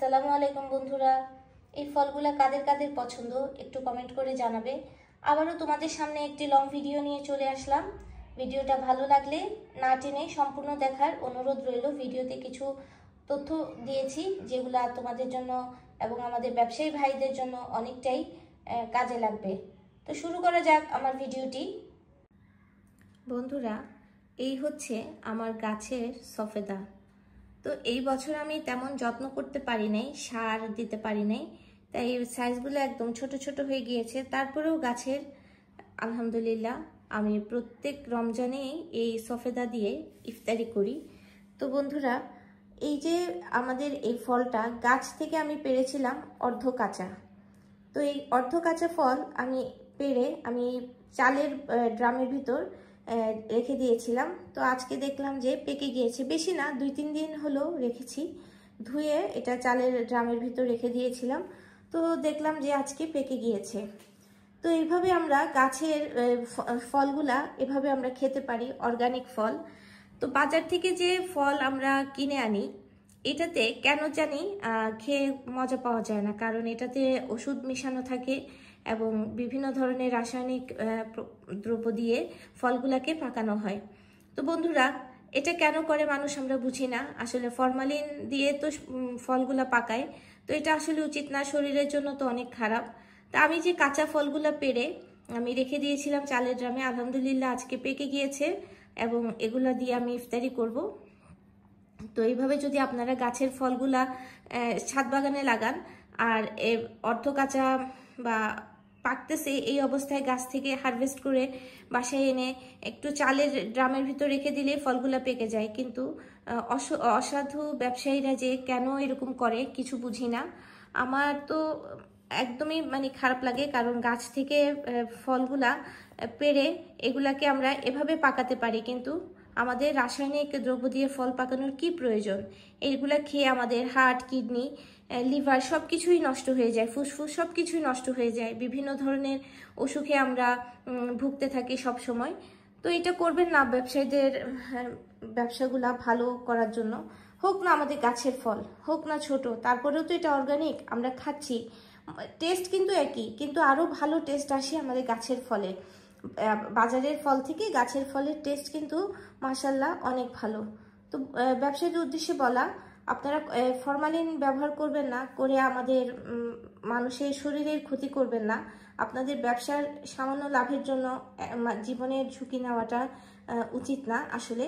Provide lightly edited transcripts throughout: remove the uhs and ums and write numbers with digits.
আসসালামু আলাইকুম বন্ধুরা। এই ফলগুলা কাদের কাদের পছন্দ একটু কমেন্ট করে জানাবে। আবারও তোমাদের সামনে একটি লং ভিডিও নিয়ে চলে আসলাম। ভিডিওটা ভালো লাগলে না টেনে সম্পূর্ণ দেখার অনুরোধ রইল। ভিডিওতে কিছু তথ্য দিয়েছি যেগুলা তোমাদের জন্য এবং আমাদের ব্যবসায়ী ভাইদের জন্য অনেকটাই কাজে লাগবে। তো শুরু করা যাক আমার ভিডিওটি। বন্ধুরা, এই হচ্ছে আমার গাছের সফেদা। তো এই বছর আমি তেমন যত্ন করতে পারি নাই, সার দিতে পারি নাই, তাই সাইজগুলো একদম ছোট ছোট হয়ে গিয়েছে। তারপরেও গাছের আলহামদুলিল্লাহ আমি প্রত্যেক রমজানেই এই সফেদা দিয়ে ইফতারি করি। তো বন্ধুরা, এই যে আমাদের এই ফলটা গাছ থেকে আমি পেড়েছিলাম অর্ধ কাঁচা। তো এই অর্ধ কাঁচা ফল আমি পেড়ে আমি চালের ড্রামের ভিতর রেখে দিয়েছিলাম। তো আজকে দেখলাম যে পেকে গিয়েছে, বেশি না 2-3 দিন হলো রেখেছি, ধুয়ে এটা চালের ড্রামের ভিতর রেখে দিয়েছিলাম। তো দেখলাম যে আজকে পেকে গিয়েছে। তো এইভাবে আমরা গাছের ফলগুলা এভাবে আমরা খেতে পারি, অর্গানিক ফল। তো বাজার থেকে যে ফল আমরা কিনে আনি এটাতে কেন জানি খেয়ে মজা পাওয়া যায় না, কারণ এটাতে ওষুধ মেশানো থাকে এবং বিভিন্ন ধরনের রাসায়নিক দ্রব্য দিয়ে ফলগুলাকে পাকানো হয়। তো বন্ধুরা, এটা কেন করে মানুষ আমরা বুঝি না। আসলে ফরমালিন দিয়ে তো ফলগুলা পাকায়, তো এটা আসলে উচিত না, শরীরের জন্য তো অনেক খারাপ। তা আমি যে কাঁচা ফলগুলা পেড়ে আমি রেখে দিয়েছিলাম চালের ড্রামে, আলহামদুলিল্লাহ আজকে পেকে গিয়েছে এবং এগুলা দিয়ে আমি ইফতারি করব। তো এইভাবে যদি আপনারা গাছের ফলগুলা ছাদ বাগানে লাগান আর অর্ধ কাঁচা বা পাকতেছে এই অবস্থায় গাছ থেকে হারভেস্ট করে বাসায় এনে একটু চালের ড্রামের ভিতর রেখে দিলে ফলগুলা পেকে যায়। কিন্তু অসাধু ব্যবসায়ীরা যে কেন এরকম করে কিছু বুঝি না। আমার তো একদমই খারাপ লাগে, কারণ গাছ থেকে ফলগুলা পেড়ে এগুলাকে আমরা এভাবে পাকাতে পারি, কিন্তু আমাদের রাসায়নিক দ্রব্য দিয়ে ফল পাকানোর কি প্রয়োজন? এইগুলা খেয়ে আমাদের হার্ট, কিডনি, লিভার সব কিছুই নষ্ট হয়ে যায়, ফুসফুস সব কিছুই নষ্ট হয়ে যায়, বিভিন্ন ধরনের অসুখে আমরা ভুগতে থাকি সব সময়। তো এটা করবেন না। ব্যবসায়ীদের ব্যবসাগুলা ভালো করার জন্য হোক না আমাদের গাছের ফল, হোক না ছোট, তারপরেও তো এটা অর্গানিক, আমরা খাচ্ছি। টেস্ট কিন্তু একই, কিন্তু আরও ভালো টেস্ট আসে আমাদের গাছের ফলে। বাজারের ফল থেকে গাছের ফলের টেস্ট কিন্তু মাশাআল্লাহ অনেক ভালো। তো ব্যবসায়ীদের উদ্দেশ্যে বলা, আপনারা ফরমালিন ব্যবহার করবেন না, করে আমাদের মানুষের শরীরের ক্ষতি করবেন না। আপনাদের ব্যবসার সামান্য লাভের জন্য জীবনের ঝুঁকি নেওয়াটা উচিত না আসলে।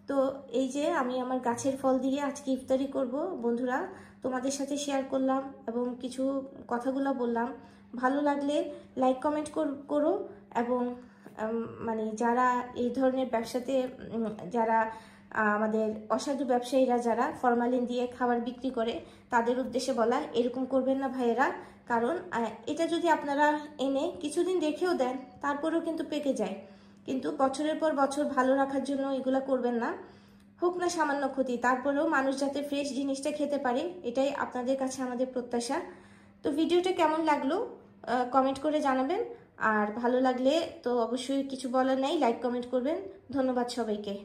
তো এই যে আমি আমার গাছের ফল দিয়ে আজকে ইফতারি করব বন্ধুরা, তোমাদের সাথে শেয়ার করলাম এবং কিছু কথাগুলো বললাম। ভালো লাগলে লাইক কমেন্ট করো এবং যারা এই ধরনের ব্যবসাতে যারা আমাদের অসাধু ব্যবসায়ীরা যারা ফরমালিন দিয়ে খাবার বিক্রি করে তাদের উদ্দেশ্যে বলা, এরকম করবেন না ভাইয়েরা। কারণ এটা যদি আপনারা এনে কিছুদিন রেখেও দেন তারপরেও কিন্তু পেকে যায়, কিন্তু বছরের পর বছর ভালো রাখার জন্য এগুলা করবেন না। হোক না সামান্য ক্ষতি, তারপরেও মানুষ যাতে ফ্রেশ জিনিসটা খেতে পারে, এটাই আপনাদের কাছে আমাদের প্রত্যাশা। তো ভিডিওটা কেমন লাগলো কমেন্ট করে জানাবেন, আর ভালো লাগলে তো অবশ্যই কিছু বলার নাই, লাইক কমেন্ট করবেন। ধন্যবাদ সবাইকে।